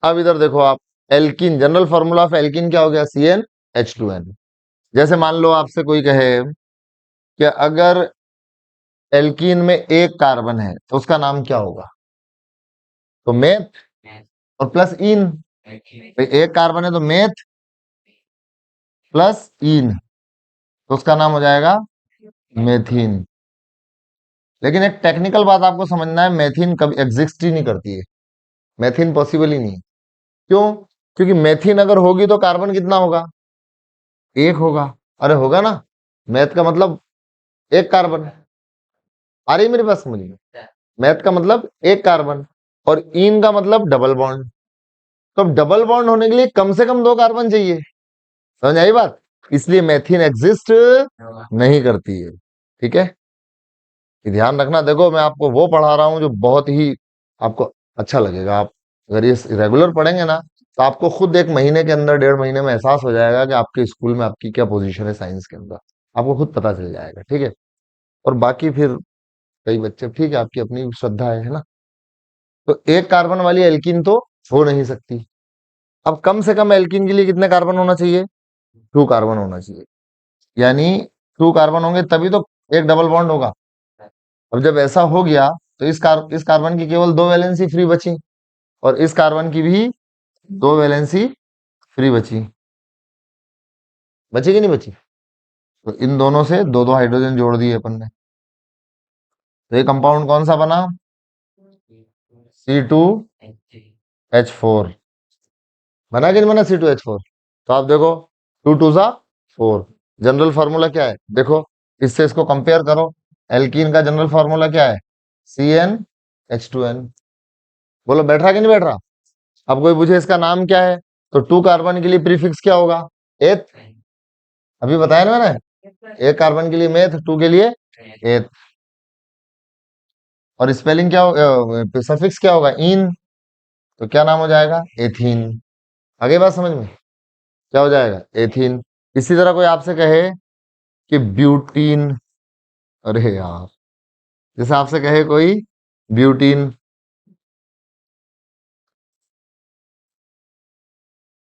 अब इधर देखो आप, alkene, general formula of alkene क्या हो गया? CnH2n। जैसे मान लो आपसे कोई कहे कि अगर एल्कीन में एक कार्बन है तो उसका नाम क्या होगा? तो मेथ और प्लस इन, भाई एक कार्बन है तो मेथ प्लस इन, तो उसका नाम हो जाएगा मेथिन। लेकिन एक टेक्निकल बात आपको समझना है, मेथिन कभी एग्जिस्ट ही नहीं करती है, मेथिन पॉसिबल ही नहीं है। क्यों? क्योंकि मेथिन अगर होगी तो कार्बन कितना होगा? एक होगा। अरे होगा ना, मैथ का मतलब एक कार्बन, आ रही है मेरे पास समझ में? मैथ का मतलब एक कार्बन, और इन का मतलब डबल बॉन्ड। तो अब डबल बॉन्ड होने के लिए कम से कम दो कार्बन चाहिए, समझ आई बात? इसलिए मेथिन एग्जिस्ट नहीं करती है, ठीक है। ये ध्यान रखना। देखो मैं आपको वो पढ़ा रहा हूं जो बहुत ही आपको अच्छा लगेगा। आप अगर ये रेगुलर पढ़ेंगे ना तो आपको खुद एक महीने के अंदर, 1.5 महीने में एहसास हो जाएगा कि आपके स्कूल में आपकी क्या पोजीशन है साइंस के अंदर, आपको खुद पता चल जाएगा, ठीक है। और बाकी फिर कई बच्चे, ठीक है, आपकी अपनी श्रद्धा है ना। तो एक कार्बन वाली एल्कीन तो हो नहीं सकती। अब कम से कम एल्कीन के लिए कितने कार्बन होना चाहिए? 2 कार्बन होना चाहिए, यानी 2 कार्बन होंगे तभी तो एक डबल बॉन्ड होगा। अब जब ऐसा हो गया तो इस कार्बन की केवल 2 वैलेंसी फ्री बची, और इस कार्बन की भी 2 वैलेंसी फ्री बची। बची कि नहीं बची? तो इन दोनों से दो दो हाइड्रोजन जोड़ दिए अपन ने, तो ये कंपाउंड कौन सा बना? C2H4, बना कि नहीं बना C2H4? तो आप देखो 2 2 4। जनरल फार्मूला क्या है देखो, इससे इसको कंपेयर करो। एल्कीन का जनरल फार्मूला क्या है? CnH2n। बोलो बैठ रहा कि नहीं बैठ रहा? अब कोई पूछे इसका नाम क्या है, तो 2 कार्बन के लिए प्रीफिक्स क्या होगा? एथ। अभी बताया ना मैंने, 1 कार्बन के लिए मेथ, 2 के लिए एथ। और स्पेलिंग क्या होगा, सफिक्स क्या होगा? इन। तो क्या नाम हो जाएगा? एथीन। आगे बात समझ में? क्या हो जाएगा? एथीन। इसी तरह कोई आपसे कहे कि ब्यूटीन, अरे यार, जैसे आपसे कहे कोई ब्यूटीन,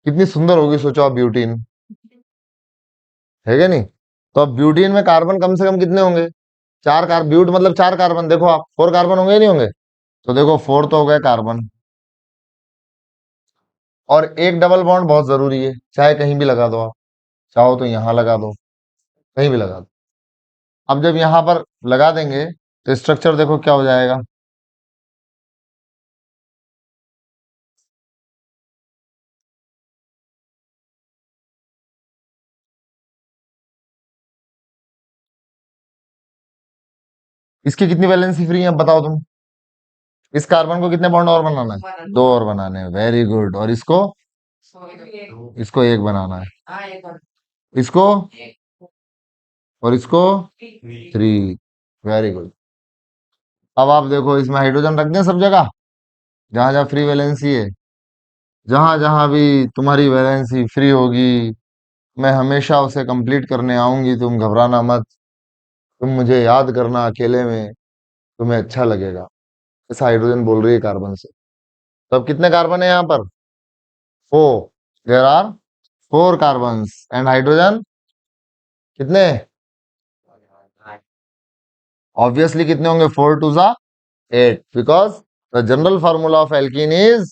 कितनी सुंदर होगी सोचो आप, ब्यूटीन है क्या नहीं? तो अब ब्यूटीन में कार्बन कम से कम कितने होंगे? 4 कार्बन, ब्यूट मतलब 4 कार्बन, देखो आप 4 कार्बन होंगे या नहीं होंगे? तो देखो 4 तो हो गए कार्बन, और एक डबल बॉन्ड बहुत जरूरी है, चाहे कहीं भी लगा दो आप, चाहो तो यहां लगा दो, कहीं भी लगा दो। अब जब यहां पर लगा देंगे तो स्ट्रक्चर देखो क्या हो जाएगा। इसकी कितनी वैलेंसी फ्री है अब बताओ तुम? इस कार्बन को कितने बॉन्ड और बनाना है? 2 और बनाने हैं, वेरी गुड। और इसको 1 बनाना है, इसको और इसको 3। Very good. अब आप देखो इसमें हाइड्रोजन रख दें सब जगह, जहां जहां फ्री वैलेंसी है, जहां जहां भी तुम्हारी वैलेंसी फ्री होगी, मैं हमेशा उसे कंप्लीट करने आऊंगी, तुम घबराना मत। तुम मुझे याद करना अकेले में, तुम्हें अच्छा लगेगा। ऐसा हाइड्रोजन बोल रही है कार्बन से। तो अब कितने कार्बन है यहाँ पर? 4। There are 4 carbon and hydrogen कितने? ऑब्वियसली कितने होंगे? 4 2 8, because the general formula of alkene is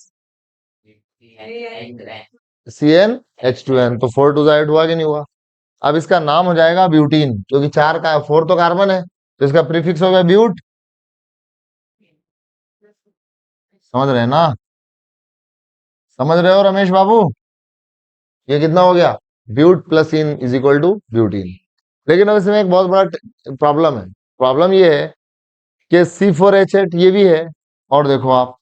CnH2n। तो 4 2 8 हुआ कि नहीं हुआ? अब इसका नाम हो जाएगा ब्यूटीन, क्योंकि 4 तो कार्बन है, तो इसका प्रीफिक्स हो गया ब्यूट। समझ रहे हैं ना? समझ रहे हो रमेश बाबू? ये कितना हो गया? But plus ene is equal to butene. लेकिन अब इसमें एक बहुत बड़ा प्रॉब्लम है। प्रॉब्लम ये है कि C4H8 ये भी है, और देखो आप,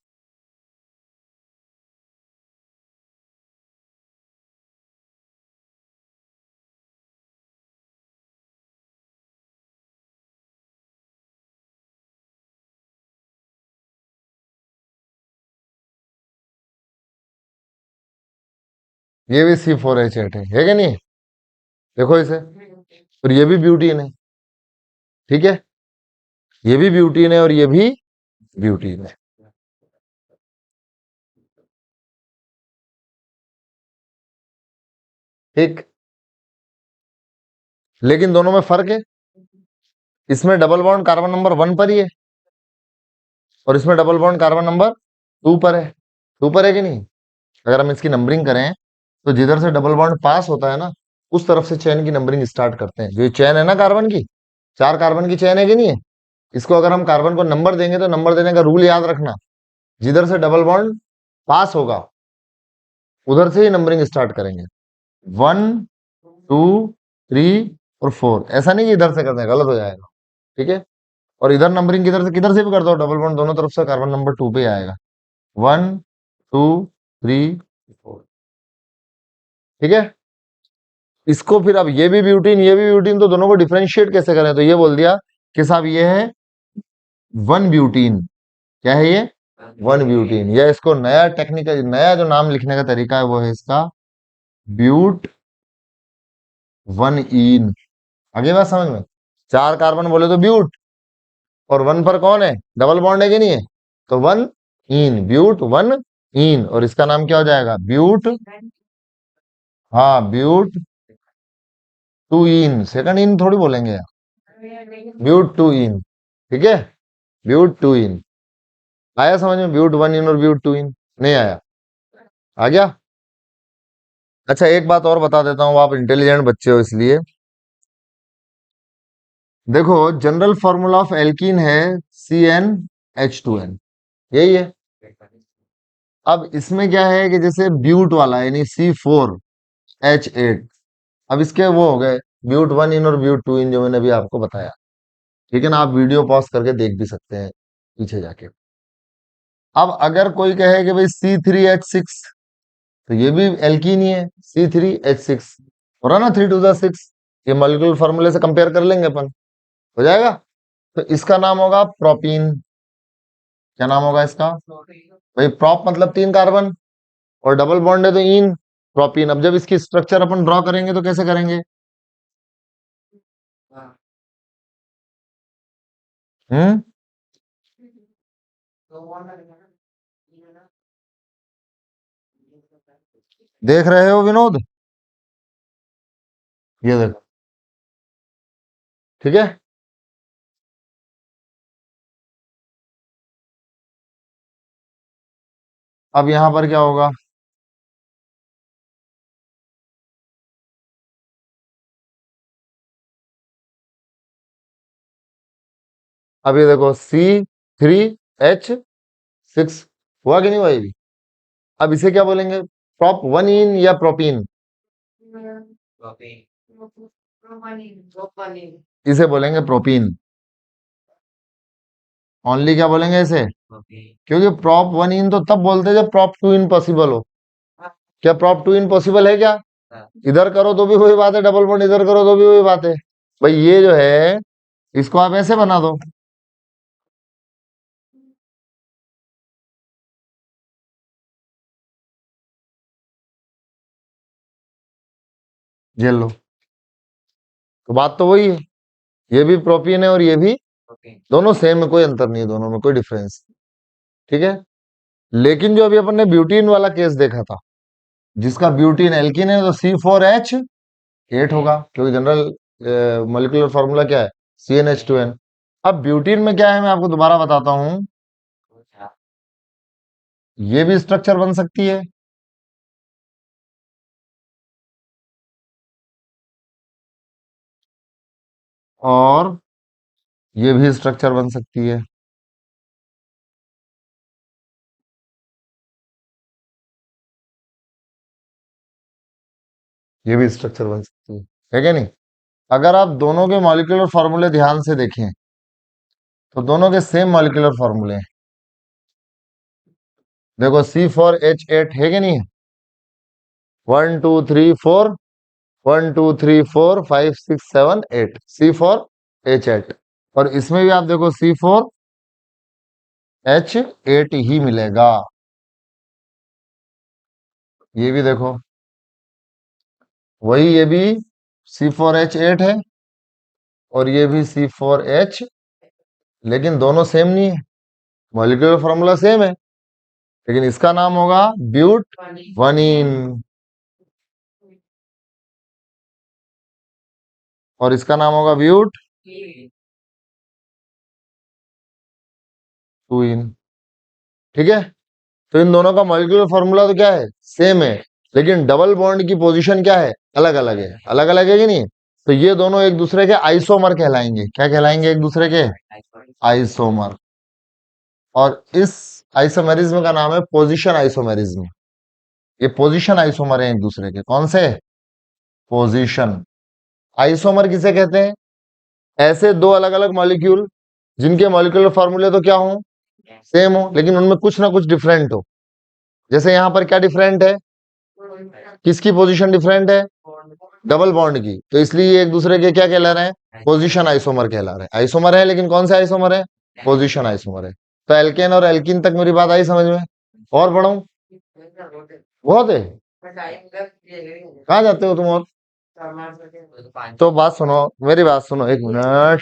ये भी C4H8 है क्या नहीं? देखो इसे, और ये भी ब्यूटीन है, ठीक है? ये भी ब्यूटीन है और ये भी ब्यूटीन है, ठीक। लेकिन दोनों में फर्क है, इसमें डबल बॉन्ड कार्बन नंबर 1 पर ही है, और इसमें डबल बॉन्ड कार्बन नंबर 2 पर है। 2 पर है कि नहीं? अगर हम इसकी नंबरिंग करें, तो जिधर से डबल बॉन्ड पास होता है ना, उस तरफ से चेन की नंबरिंग स्टार्ट करते हैं। जो ये चेन है ना कार्बन की, 4 कार्बन की चेन है कि नहीं है? इसको अगर हम कार्बन को नंबर देंगे, तो नंबर देने का रूल याद रखना, जिधर से डबल बॉन्ड पास होगा उधर से ही नंबरिंग स्टार्ट करेंगे। 1 2 3 और 4, ऐसा नहीं कि इधर से करते हैं, गलत हो जाएगा, ठीक है? और इधर नंबरिंग किधर से भी कर दो, डबल बॉन्ड दोनों तरफ से कार्बन नंबर 2 पे ही आएगा। 1 2 3 4, ठीक है? इसको फिर अब ये भी ब्यूटीन ये भी ब्यूटीन, तो दोनों को डिफरेंशिएट कैसे करें? तो ये बोल दिया कि साहब ये है 1 ब्यूटीन। क्या है ये? 1 ब्यूटीन। या इसको नया टेक्निकल, नया जो नाम लिखने का तरीका है वो है इसका ब्यूट 1 इन। आगे बात समझ में? 4 कार्बन बोले तो ब्यूट, और 1 पर कौन है? डबल बॉन्ड है कि नहीं है? तो 1 इन, ब्यूट 1 इन, और इसका नाम क्या हो जाएगा? ब्यूट, हाँ ब्यूट 2 इन। सेकंड इन थोड़ी बोलेंगे यार, ब्यूट 2 इन, ठीक है? ब्यूट 2 इन। आया समझ में? ब्यूट 1 इन और ब्यूट 2 इन। नहीं आया? आ गया? अच्छा एक बात और बता देता हूँ, आप इंटेलिजेंट बच्चे हो इसलिए देखो, जनरल फॉर्मूला ऑफ एल्कीन है CnH2n, यही है। अब इसमें क्या है कि जैसे ब्यूट वाला यानी C4H8, अब इसके वो हो गए ब्यूट 1 इन और ब्यूट 2 इन, जो मैंने अभी आपको बताया। ठीक है ना, आप वीडियो पॉज करके देख भी सकते हैं पीछे जाके। अब अगर कोई कहे कि भाई C3H6, तो ये भी एल्कीन ही है, C3H6, हो रहा ना 3 to the 6, ये मॉलिक्यूलर फॉर्मूले से कंपेयर कर लेंगे अपन, हो जाएगा। तो इसका नाम होगा प्रोपीन। क्या नाम होगा इसका भाई? प्रोप मतलब 3 कार्बन, और डबल बॉन्ड है तो इन, प्रोपीन। अब जब इसकी स्ट्रक्चर अपन ड्रॉ करेंगे तो कैसे करेंगे? हम्म, देख रहे हो विनोद? ये देखो, ठीक है। अब यहां पर क्या होगा? अब ये देखो C3H6, हुआ कि नहीं हुआ ये भी? अब इसे क्या बोलेंगे? प्रोप 1 इन या प्रोपीन? इसे बोलेंगे प्रोपीन। ओनली क्या बोलेंगे इसे? क्योंकि प्रोप 1 इन तो तब बोलते हैं जब प्रोप 2 इन पॉसिबल हो। क्या प्रोप 2 इन पॉसिबल है क्या? इधर करो तो भी वही बात है, डबल बॉन्ड इधर करो तो भी वही बात है। भाई ये जो है, इसको आप ऐसे बना दो, झेल लो। तो बात तो वही है, ये भी प्रोपीन है और ये भी, दोनों सेम है, कोई अंतर नहीं है, दोनों में कोई डिफरेंस। ठीक है। लेकिन जो अभी अपन ने ब्यूटीन वाला केस देखा था, जिसका ब्यूटीन एल्कीन है, तो C4H8 होगा, क्योंकि जनरल मॉलिक्यूलर फॉर्मूला क्या है? CnH2n। अब ब्यूटीन में क्या है, मैं आपको दोबारा बताता हूं। ये भी स्ट्रक्चर बन सकती है, और ये भी स्ट्रक्चर बन सकती है। ये भी स्ट्रक्चर बन सकती है क्या नहीं? अगर आप दोनों के मॉलिक्यूलर फॉर्मूले ध्यान से देखें, तो दोनों के सेम मॉलिक्यूलर फॉर्मूले हैं। देखो C4H8 है कि नहीं है? 1 2 3 4, 1 2 3 4 5 6 7 8, C4H8। और इसमें भी आप देखो C4H8 ही मिलेगा। ये भी देखो, वही, ये भी C4H8 है, और ये भी C4H, लेकिन दोनों सेम नहीं है, मॉलिक्यूलर फॉर्मूला सेम है, लेकिन इसका नाम होगा ब्यूट 1 इन, और इसका नाम होगा ब्यूट 2 इन। ठीक है। तो इन दोनों का मॉलिक्यूलर फॉर्मूला तो क्या है? सेम है, लेकिन डबल बॉन्ड की पोजीशन क्या है? अलग अलग है। अलग अलग है कि नहीं? तो ये दोनों एक दूसरे के आइसोमर कहलाएंगे। क्या कहलाएंगे? एक दूसरे के आइसोमर। और इस आइसोमेरिज्म का नाम है पोजीशन आइसोमेरिज्म। ये पोजीशन आइसोमर है एक दूसरे के। कौन से? पोजीशन आइसोमर किसे कहते हैं? ऐसे दो अलग अलग मॉलिक्यूल जिनके मॉलिक्यूलर फॉर्मूले तो क्या हो? सेम हो, लेकिन उनमें कुछ ना कुछ डिफरेंट हो। जैसे यहां पर क्या डिफरेंट है? किसकी पोजीशन डिफरेंट है? डबल बॉन्ड की। तो इसलिए ये एक दूसरे के क्या कहला रहे हैं? पोजीशन आइसोमर कहला रहे हैं। आइसोमर है, लेकिन कौन से आइसोमर है? पोजीशन आइसोमर है। तो एल्केन और एल्कीन तक मेरी बात आई समझ में? और बढ़ाऊं? बहुत है। कहाँ जाते हो तुम? और तो बात सुनो, मेरी बात सुनो 1 मिनट।